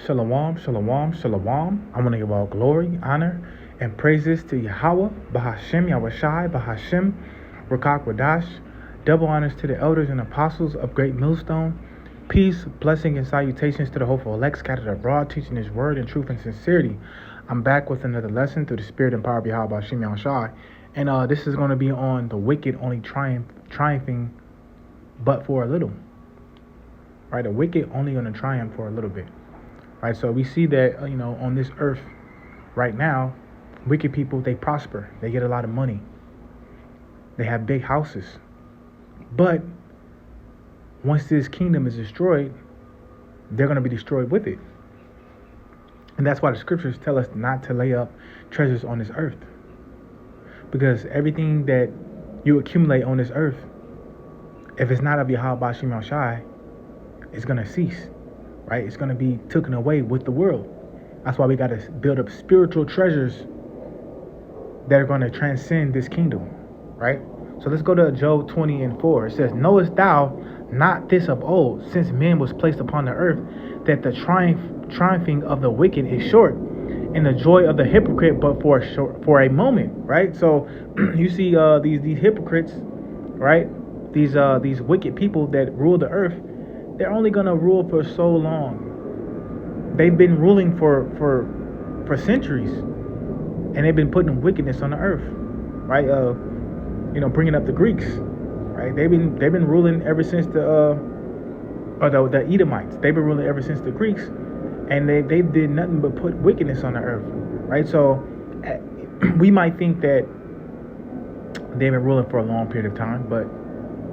Shalom, shalom, shalom. I want to give all glory, honor, and praises to Yahweh, Bahashem, Yahushai, Bahashem, Rakak Wadash. Double honors to the elders and apostles of Great Millstone. Peace, blessing, and salutations to the hopeful elect scattered abroad, teaching His word in truth and sincerity. I'm back with another lesson through the spirit and power of Yahweh, Bahashem, Yahushai. And this is going to be on the wicked only triumphing but for a little. Right? The wicked only going to triumph for a little bit. Right, so we see that, on this earth right now, wicked people, they prosper. They get a lot of money. They have big houses. But once this kingdom is destroyed, they're going to be destroyed with it. And that's why the scriptures tell us not to lay up treasures on this earth. Because everything that you accumulate on this earth, if it's not of Yahweh Bashim Shai, it's going to cease. Right? It's going to be taken away with the world. That's why we got to build up spiritual treasures that are going to transcend this kingdom. Right? So let's go to Job 20:4. It says, knowest thou not this of old, since man was placed upon the earth, that the triumphing of the wicked is short, and the joy of the hypocrite but for a moment. Right? So you see these hypocrites, right? These wicked people that rule the earth. They're only going to rule for so long. They've been ruling for centuries, and they've been putting wickedness on the earth, right? Bringing up the Greeks, right? They've been ruling ever since the Edomites. They've been ruling ever since the Greeks, and they did nothing but put wickedness on the earth, right? So we might think that they've been ruling for a long period of time, but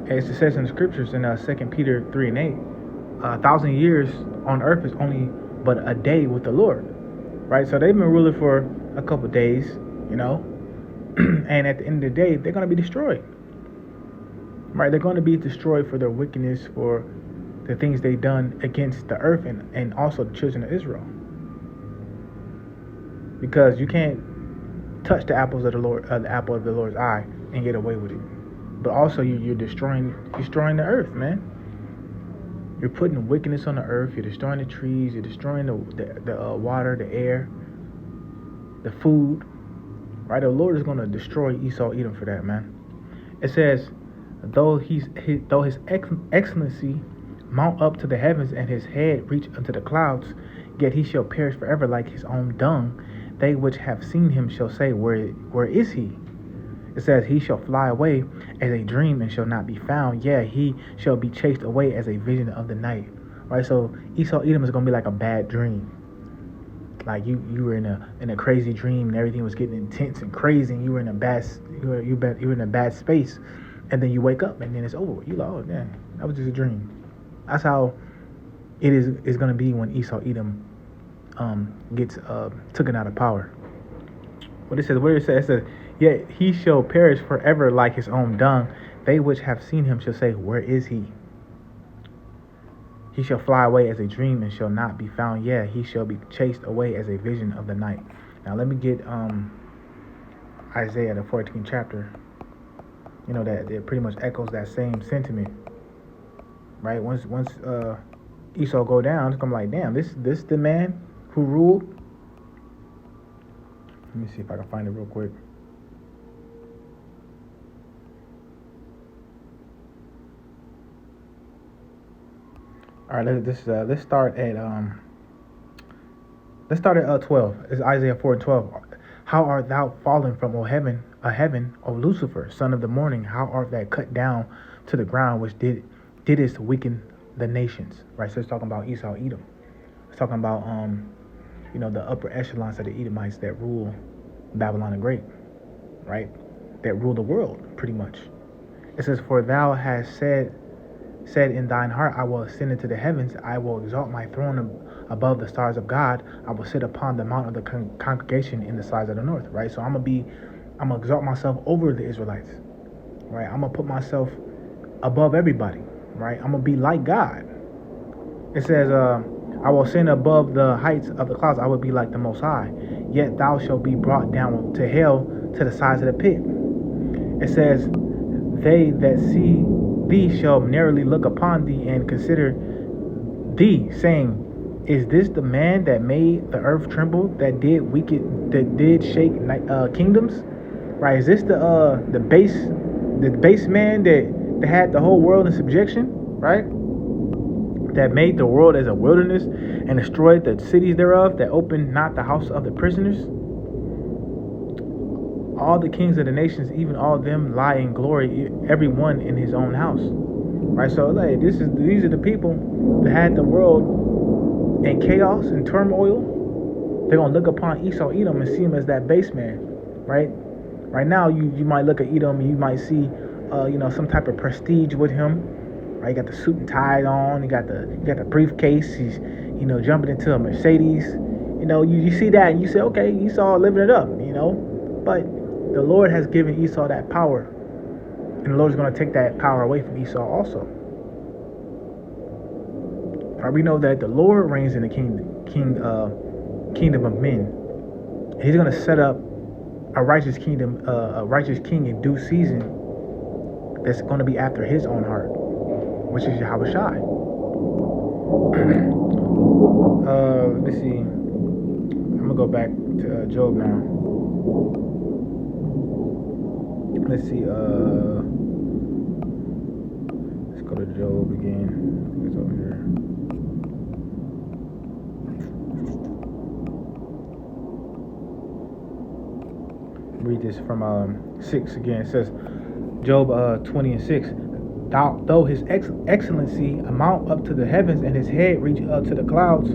as it says in the scriptures in 2 Peter 3:8, 1,000 years on earth is only but a day with the Lord, right? So they've been ruling for a couple of days, and at the end of the day, they're going to be destroyed, right? They're going to be destroyed for their wickedness, for the things they've done against the earth and also the children of Israel. Because you can't touch the apple of the Lord's eye and get away with it. But also you're destroying the earth, man. You're putting wickedness on the earth. You're destroying the trees. You're destroying the water, the air, the food. Right? The Lord is going to destroy Esau, Edom for that, man. It says, though his excellency mount up to the heavens and his head reach unto the clouds, yet he shall perish forever like his own dung. They which have seen him shall say, where is he? It says, he shall fly away as a dream and shall not be found. Yeah, he shall be chased away as a vision of the night. Right? So Esau Edom is going to be like a bad dream. Like you were in a crazy dream and everything was getting intense and crazy, and you were in a bad space, and then you wake up and then it's over. You like, oh damn, that was just a dream. That's how it is going to be when Esau Edom gets taken out of power. What it says, yet he shall perish forever like his own dung. They which have seen him shall say, where is he? He shall fly away as a dream and shall not be found. Yeah, he shall be chased away as a vision of the night. Now let me get Isaiah, the 14th chapter. That it pretty much echoes that same sentiment. Right? Once Esau go down, it's gonna be like, damn, this the man who ruled. Let me see if I can find it real quick. All right, let's start at 12. It's Isaiah 4:12. How art thou fallen from heaven, O Lucifer, son of the morning? How art thou cut down to the ground, which didst weaken the nations? Right. So it's talking about Esau, Edom. It's talking about the upper echelons of the Edomites that rule Babylon the Great, right? That rule the world pretty much. It says, for thou hast said in thine heart, I will ascend into the heavens. I will exalt my throne above the stars of God. I will sit upon the mount of the congregation in the sides of the north. Right. So I'm gonna exalt myself over the Israelites. Right. I'm gonna put myself above everybody. Right. I'm gonna be like God. It says, I will ascend above the heights of the clouds. I will be like the Most High. Yet thou shalt be brought down to hell, to the sides of the pit. It says, they that see thee shall narrowly look upon thee and consider thee, saying, Is this the man that made the earth tremble, that did shake kingdoms? Right? Is this the base man that had the whole world in subjection? Right? That made the world as a wilderness and destroyed the cities thereof, that opened not the house of the prisoners. All the kings of the nations, even all of them, lie in glory, every one in his own house. Right? So like these are the people that had the world in chaos and turmoil. They're gonna look upon Esau Edom and see him as that base man. Right? Right now you might look at Edom and you might see some type of prestige with him. Right? You got the suit and tie on, you got the briefcase, he's jumping into a Mercedes. You see that and you say, okay, Esau living it up, but the Lord has given Esau that power, and the Lord is going to take that power away from Esau also. Right, we know that the Lord reigns in the kingdom of men. He's going to set up a righteous kingdom, a righteous king in due season that's going to be after his own heart, which is Yahweh Shai. Let's see. I'm going to go back to Job now. Let's see, let's go to Job again. It's over here. Read this from 6 again. It says, Job 20 and 6. Though his excellency amount up to the heavens, and his head reach up to the clouds,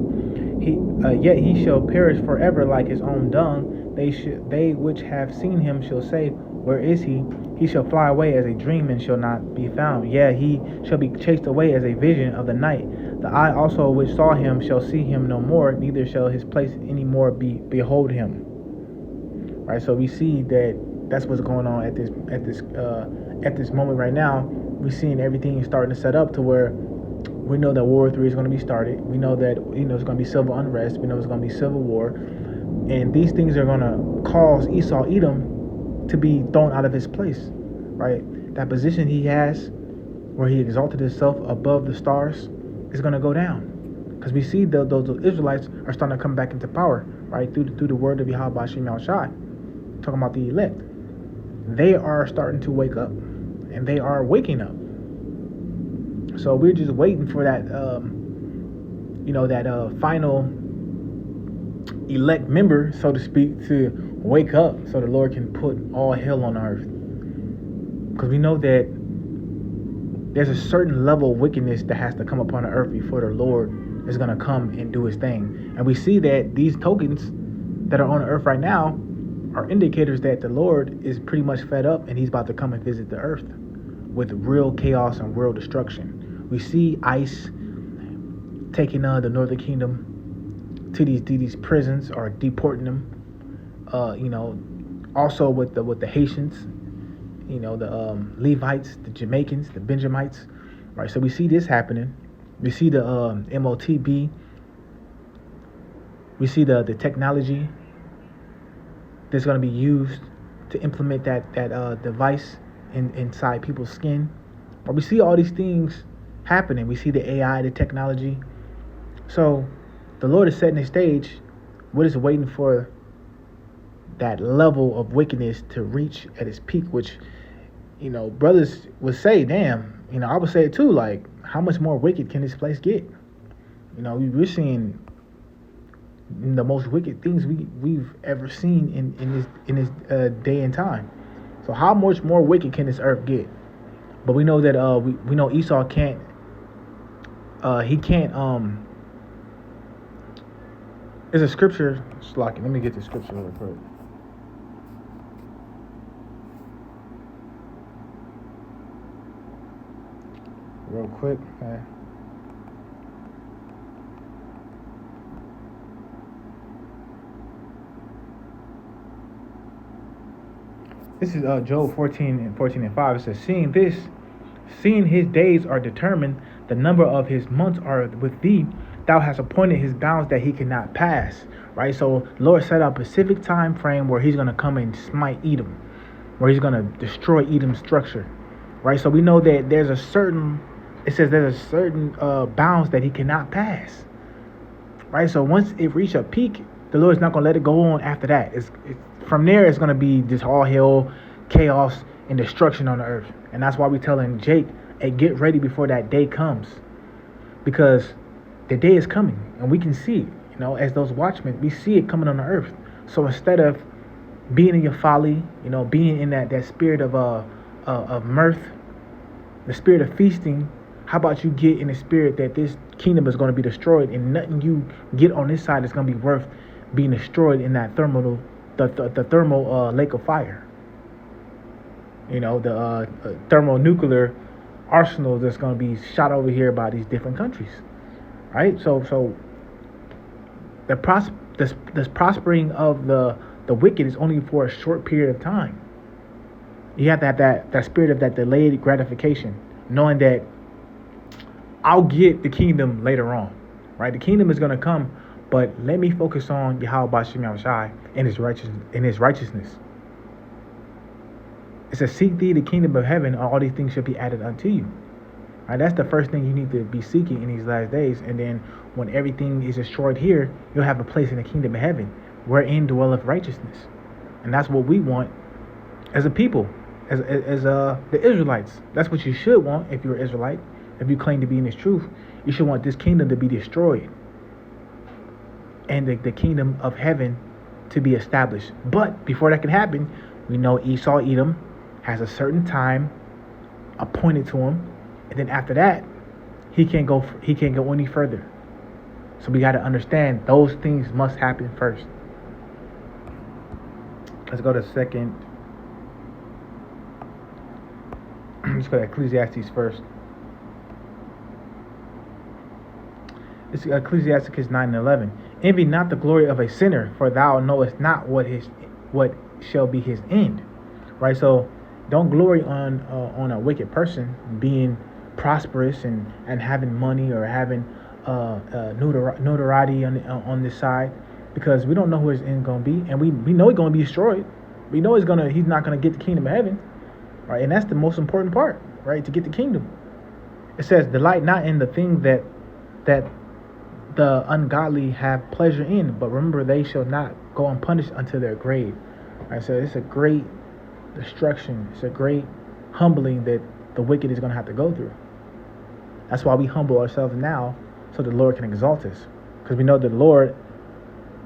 yet he shall perish forever like his own dung. They which have seen him shall say, where is he? He shall fly away as a dream and shall not be found. Yeah, he shall be chased away as a vision of the night. The eye also which saw him shall see him no more, neither shall his place any more behold him. Right, so we see that's what's going on at this moment right now. We're seeing everything starting to set up to where we know that World War III is going to be started. We know that it's going to be civil unrest. We know it's going to be civil war, and these things are going to cause Esau Edom to be thrown out of his place, right? That position he has, where he exalted himself above the stars, is going to go down, because we see those Israelites are starting to come back into power, right? Through the word of Yahweh Hashem Yahushai, talking about the elect. They are starting to wake up, and they are waking up. So we're just waiting for that, final elect member, so to speak, to wake up, so the Lord can put all hell on earth. Because we know that there's a certain level of wickedness that has to come upon the earth before the Lord is going to come and do his thing. And we see that these tokens that are on the earth right now are indicators that the Lord is pretty much fed up, and he's about to come and visit the earth with real chaos and real destruction. We see ICE taking the Northern Kingdom to these prisons, or deporting them. Also with the Haitians, the Levites, the Jamaicans, the Benjamites, right? So we see this happening. We see the MOTB. We see the technology that's going to be used to implement that device inside people's skin. But we see all these things happening. We see the AI, the technology. So the Lord is setting the stage. We're just waiting for that level of wickedness to reach at its peak, which, brothers would say, damn, I would say it too, like, how much more wicked can this place get? We're seeing the most wicked things we've ever seen in this day and time. So how much more wicked can this earth get? But we know that we know Esau can't there's a scripture, let me get the scripture real quick. Okay. This is Job 14 and 5. It says, seeing his days are determined, the number of his months are with thee. Thou hast appointed his bounds that he cannot pass. Right? So Lord set out a specific time frame where he's going to come and smite Edom, where he's going to destroy Edom's structure. Right? So we know that there's a certain bounds that he cannot pass. right? So once it reach a peak, the Lord's not gonna let it go on after that. From there, it's gonna be just all hell, chaos, and destruction on the earth. And that's why we're telling Jake, hey, get ready before that day comes, because the day is coming, and we can see it. As those watchmen, we see it coming on the earth. So instead of being in your folly, being in that spirit of mirth, the spirit of feasting, how about you get in the spirit that this kingdom is going to be destroyed, and nothing you get on this side is going to be worth being destroyed in that the thermal lake of fire. The thermonuclear arsenal that's going to be shot over here by these different countries, right? So the prospering of the wicked is only for a short period of time. You have to have that spirit of that delayed gratification, knowing that I'll get the kingdom later on, right? The kingdom is going to come, but let me focus on Yahweh B'Shem Yahushai and his righteousness. It says, seek thee the kingdom of heaven, and all these things shall be added unto you. Right? That's the first thing you need to be seeking in these last days. And then when everything is destroyed here, you'll have a place in the kingdom of heaven, wherein dwelleth righteousness. And that's what we want as a people, as the Israelites. That's what you should want if you're an Israelite. If you claim to be in this truth, you should want this kingdom to be destroyed and the kingdom of heaven to be established. But before that can happen, we know Esau, Edom, has a certain time appointed to him, and then after that, he can't go any further. So we got to understand those things must happen first. Let's go to second. Let's go to Ecclesiastes first. It's Ecclesiastes 9:11. Envy not the glory of a sinner, for thou knowest not what shall be his end. Right. So don't glory on a wicked person being prosperous and having money or having notoriety on this side, because we don't know who his end gonna be, and we know he's gonna be destroyed. We know he's not gonna get the kingdom of heaven. Right. And that's the most important part, right? To get the kingdom. It says, delight not in the thing that the ungodly have pleasure in, but remember they shall not go unpunished unto their grave. Right, so it's a great destruction. It's a great humbling that the wicked is going to have to go through. That's why we humble ourselves now, so the Lord can exalt us. Because we know that the Lord,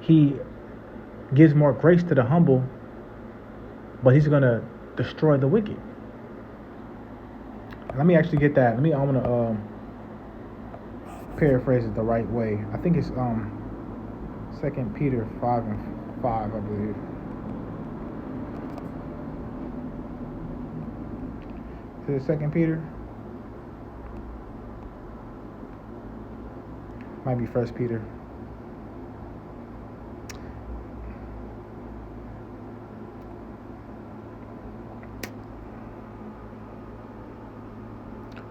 he gives more grace to the humble, but he's going to destroy the wicked. Let me actually get that. I want to paraphrase it the right way. I think it's 2 Peter 5:5, I believe. Is it 2 Peter? Might be 1 Peter.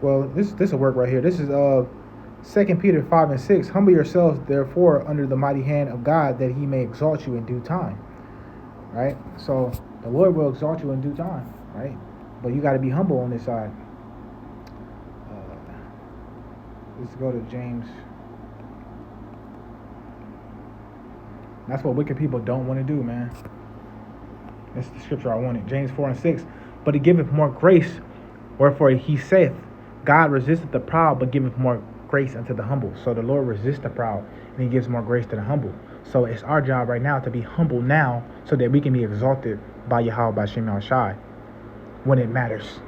Well, this will work right here. This is 2 Peter 5:6. Humble yourselves, therefore, under the mighty hand of God, that he may exalt you in due time. Right? So the Lord will exalt you in due time. Right? But you got to be humble on this side. Let's go to James. That's what wicked people don't want to do, man. That's the scripture I wanted. James 4:6. But he giveth more grace, wherefore he saith, God resisteth the proud, but giveth more grace unto the humble. So the Lord resists the proud, and he gives more grace to the humble. So it's our job right now to be humble now, so that we can be exalted by Yahweh B'Shem Yahushai when it matters.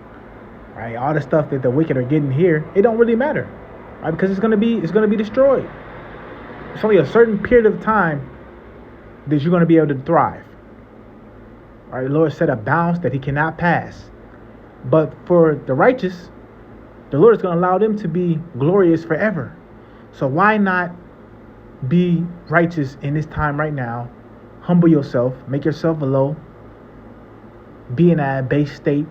Right? All the stuff that the wicked are getting here, it don't really matter. Right? Because it's gonna be destroyed. It's only a certain period of time that you're gonna be able to thrive. Right? The Lord set a bounds that he cannot pass. But for the righteous, the Lord is going to allow them to be glorious forever. So why not be righteous in this time right now? Humble yourself, make yourself low, be in a base state,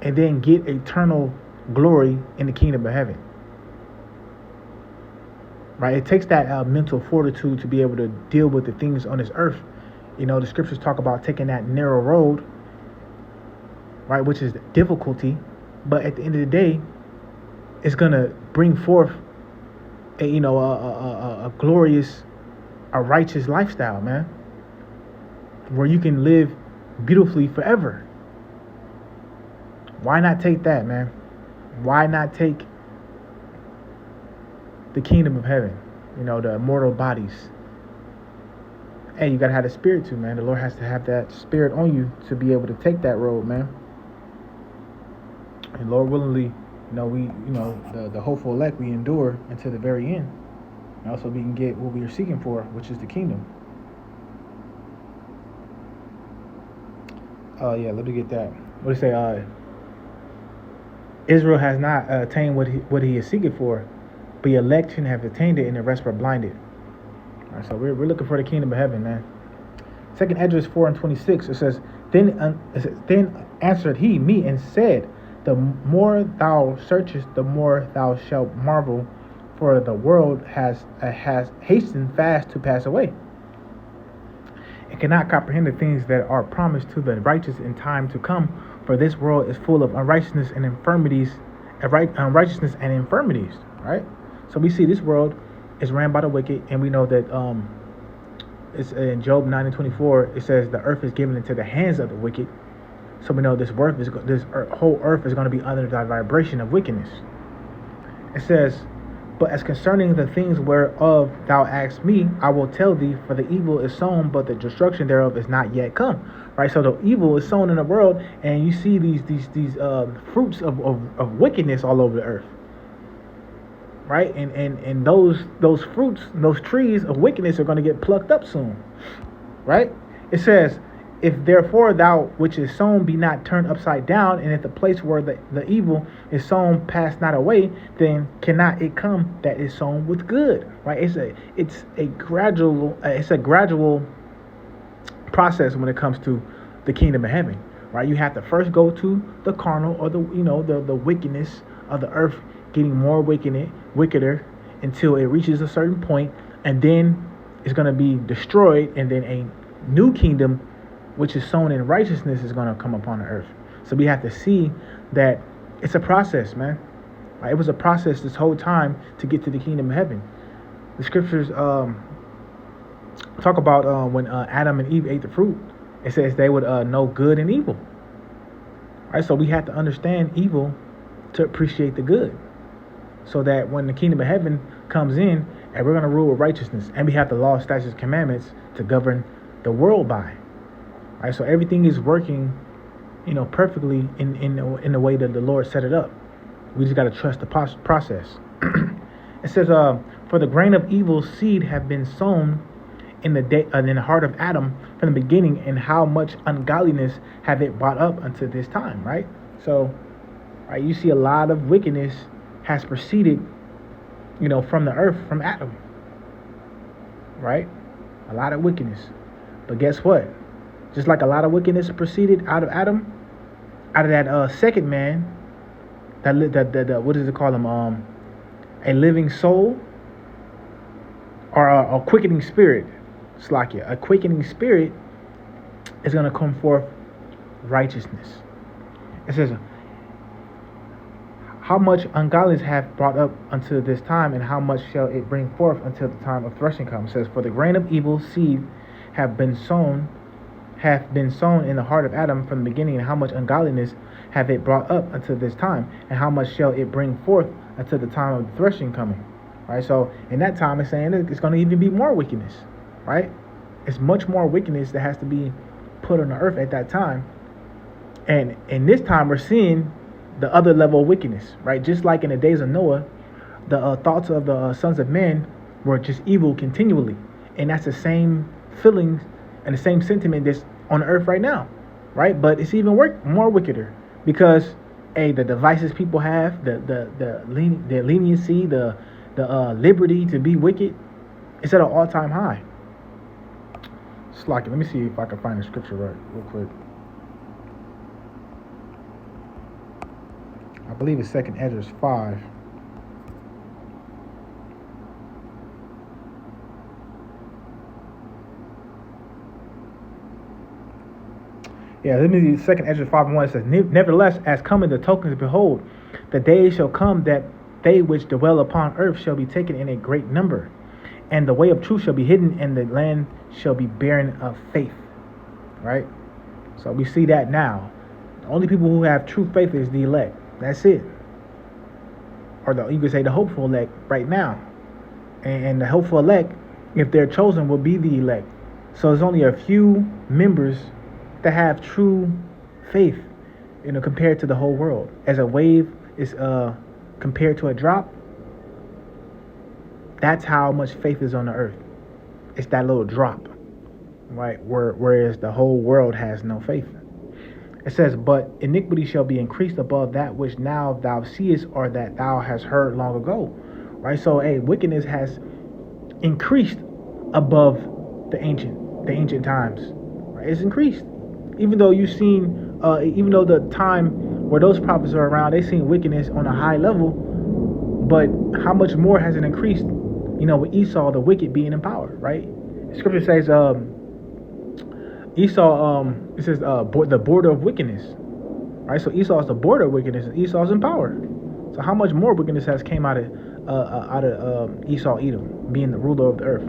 and then get eternal glory in the kingdom of heaven. Right? It takes that mental fortitude to be able to deal with the things on this earth. The scriptures talk about taking that narrow road, right, which is difficulty, but at the end of the day, it's gonna bring forth a glorious a righteous lifestyle, man, where you can live beautifully forever. Why not take that, man? Why not take the kingdom of heaven? The immortal bodies. Hey, you gotta have the spirit too, man. The Lord has to have that spirit on you to be able to take that road, man. And Lord willingly, the hopeful elect, we endure until the very end. And also we can get what we are seeking for, which is the kingdom. Let me get that. What do you say? Israel has not attained what he is seeking for, but the election have attained it, and the rest were blinded. All right, so we're looking for the kingdom of heaven, man. 2 Esdras 4:26, it says, Then answered he me and said, The more thou searchest, the more thou shalt marvel, for the world has hastened fast to pass away. It cannot comprehend the things that are promised to the righteous in time to come, for this world is full of unrighteousness and infirmities, right? So we see this world is ran by the wicked, and we know that it's in Job 9:24. It says the earth is given into the hands of the wicked. So we know this whole earth is going to be under the vibration of wickedness. It says, But as concerning the things whereof thou asked me, I will tell thee, for the evil is sown, but the destruction thereof is not yet come. Right, so the evil is sown in the world, and you see these fruits of wickedness all over the earth. Right, and those fruits, those trees of wickedness are going to get plucked up soon. Right, it says, If therefore thou which is sown be not turned upside down, and if the place where the evil is sown pass not away, then cannot it come that is sown with good. Right, it's a gradual process when it comes to the kingdom of heaven. Right, you have to first go to the carnal, or the wickedness of the earth, getting more wickeder until it reaches a certain point, and then it's going to be destroyed, and then a new kingdom which is sown in righteousness is going to come upon the earth. So we have to see that it's a process, man. Right? It was a process this whole time to get to the kingdom of heaven. The scriptures talk about when Adam and Eve ate the fruit. It says they would know good and evil. Right? So we have to understand evil to appreciate the good, so that when the kingdom of heaven comes in, and we're going to rule with righteousness, and we have the law, statutes, commandments to govern the world by. Right, so everything is working, perfectly in the way that the Lord set it up. We just got to trust the process. It says, "For the grain of evil seed have been sown in the heart of Adam from the beginning, and how much ungodliness have it brought up unto this time." Right. So, right, you see a lot of wickedness has proceeded, from the earth, from Adam. Right, a lot of wickedness, but guess what? Just like a lot of wickedness proceeded out of Adam, out of that second man, that what does it call him? A living soul, or a quickening spirit. Slakia, a quickening spirit is going to come forth righteousness. It says, how much ungodliness hath brought up unto this time, and how much shall it bring forth until the time of threshing comes? It says, for the grain of evil seed hath been sown in the heart of Adam from the beginning, and how much ungodliness have it brought up until this time, and how much shall it bring forth until the time of the threshing coming. Right, so in that time it's saying it's going to even be more wickedness. Right, it's much more wickedness that has to be put on the earth at that time. And in this time we're seeing the other level of wickedness. Right, just like in the days of Noah, the thoughts of the sons of men were just evil continually, and that's the same feelings and the same sentiment that's on the earth right now, right? But it's even more wickeder, because the devices people have, the leniency, the liberty to be wicked, it's at an all-time high. Let me see if I can find the scripture real quick. I believe it's 2 Esdras 5. Yeah, let me read 2 Esdras 5:1. It says, nevertheless, as coming the tokens, behold, the days shall come that they which dwell upon earth shall be taken in a great number. And the way of truth shall be hidden, and the land shall be barren of faith. Right? So we see that now. The only people who have true faith is the elect. That's it. Or you could say the hopeful elect right now. And the hopeful elect, if they're chosen, will be the elect. So there's only a few members that have true faith, compared to the whole world. As a wave is compared to a drop, that's how much faith is on the earth. It's that little drop, right? Whereas the whole world has no faith. It says, but iniquity shall be increased above that which now thou seest, or that thou hast heard long ago. Right? So, wickedness has increased above the ancient times. Right? It's increased. Even though even though the time where those prophets are around, they seen wickedness on a high level, but how much more has it increased? With Esau, the wicked, being in power, right? Scripture says, Esau, it says the border of wickedness, right? So Esau is the border of wickedness, and Esau's in power. So how much more wickedness has came out of Esau, Edom, being the ruler of the earth?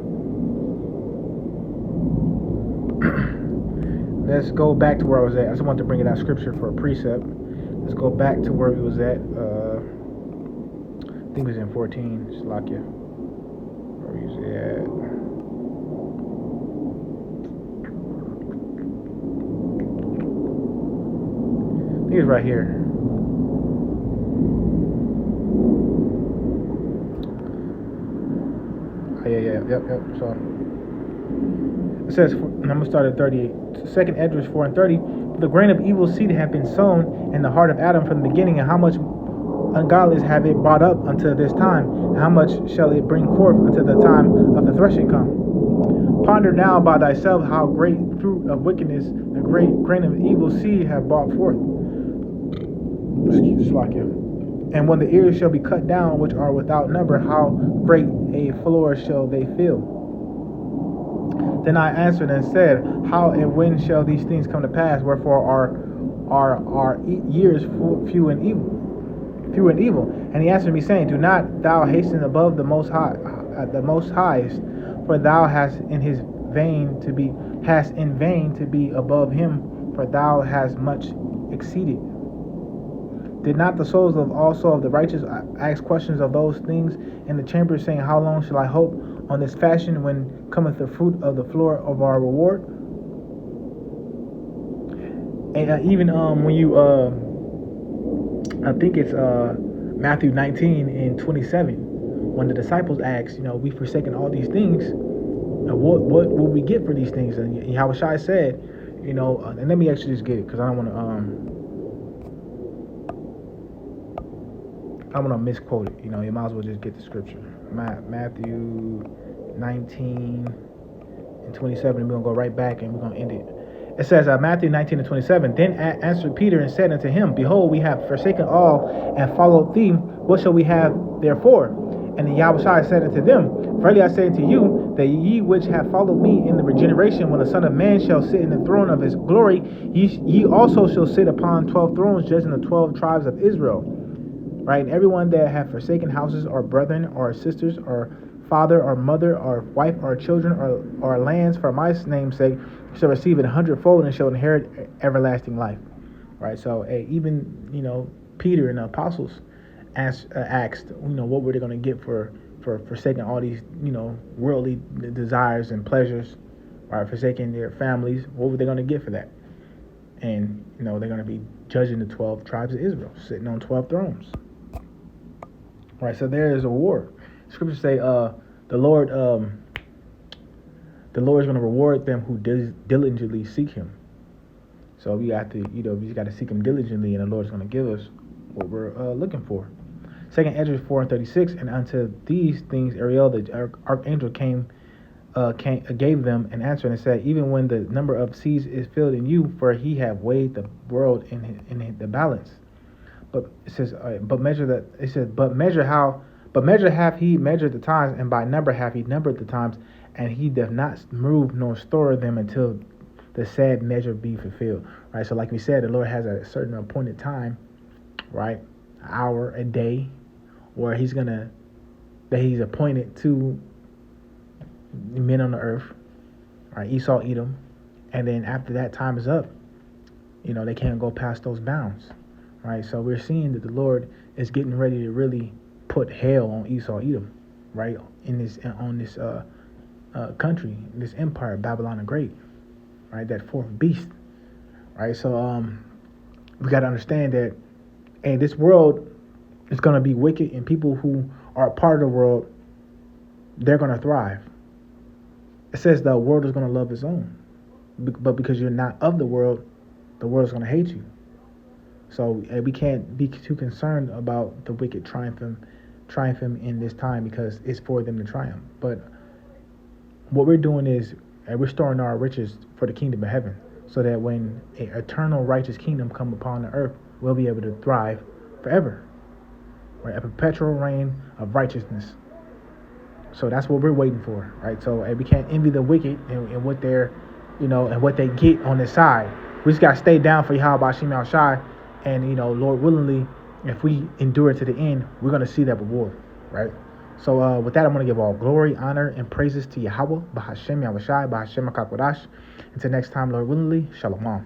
Let's go back to where I was at. I just wanted to bring it out scripture for a precept. Let's go back to where we was at. I think it was in 14. Slakia. Where we was at. He's right here. Yep. So it says, and I'm gonna start at 38. Second Esdras 4 and 30. The grain of evil seed had been sown in the heart of Adam from the beginning, and how much ungodliness have it brought up until this time, and how much shall it bring forth until the time of the threshing come? Ponder now by thyself how great fruit of wickedness the great grain of evil seed have brought forth. And when the ears shall be cut down, which are without number, how great a floor shall they fill? Then I answered and said, how and when shall these things come to pass? Wherefore are years few and evil? And he answered me, saying, do not thou hasten above the most high, the most highest, for thou hast in vain to be above him, for thou hast much exceeded. Did not the souls also of the righteous ask questions of those things in the chamber, saying, how long shall I hope on this fashion, when cometh the fruit of the floor of our reward? And even when you, I think it's Matthew 19 and 27, when the disciples asked, we forsaken all these things, what will we get for these things? And Yahushua said, and let me actually just get it, because I don't want to misquote it. You might as well just get the scripture. Matthew 19 and 27, and we're going to go right back and we're going to end it. It says, Matthew 19 and 27, then answered Peter and said unto him, behold, we have forsaken all and followed thee. What shall we have therefore? And the Yahushua said unto them, verily I say unto you, that ye which have followed me in the regeneration, when the Son of Man shall sit in the throne of his glory, ye also shall sit upon 12 thrones, judging the 12 tribes of Israel. Right? And everyone that have forsaken houses, or brethren, or sisters, or father, or mother, or wife, or children, or lands, for my name's sake, shall receive it 100-fold, and shall inherit everlasting life. Right? So even Peter and the apostles asked, what were they going to get for forsaking all these worldly desires and pleasures, right? Forsaking their families. What were they going to get for that? And they're going to be judging the 12 tribes of Israel, sitting on 12 thrones. Right, so there is a reward. Scriptures say, the Lord is going to reward them who diligently seek Him. So we have to, we just got to seek Him diligently, and the Lord is going to give us what we're looking for. Second Esdras 4 and 36, and unto these things Ariel the archangel gave them an answer, and said, even when the number of seas is filled in you, for he have weighed the world in the balance. But it says, but measure hath he measured the times, and by number hath he numbered the times, and he doth not move nor store them until the said measure be fulfilled. Right. So like we said, the Lord has a certain appointed time, right? An hour, a day, where he's appointed to men on the earth, right? Esau, Edom, and then after that time is up, they can't go past those bounds, right? So we're seeing that the Lord is getting ready to really put hell on Esau, Edom, right? In this on this country, this empire, Babylon the Great, right? That fourth beast, right? So we got to understand that, and this world is going to be wicked, and people who are a part of the world, they're going to thrive. It says the world is going to love its own, but because you're not of the world is going to hate you. So we can't be too concerned about the wicked triumphing in this time, because it's for them to triumph. But what we're doing is we're storing our riches for the kingdom of heaven, so that when an eternal righteous kingdom come upon the earth, we'll be able to thrive forever, right? A perpetual reign of righteousness. So that's what we're waiting for, right? So we can't envy the wicked and what they're, and what they get on the side. We just got to stay down for Yahweh Shem Shai, and Lord willingly, if we endure to the end, we're going to see that reward, right? So with that, I'm going to give all glory, honor, and praises to Yahweh, Bahashem Yahushai, Bahashem HaKakodash. Until next time, Lord willingly, Shalom.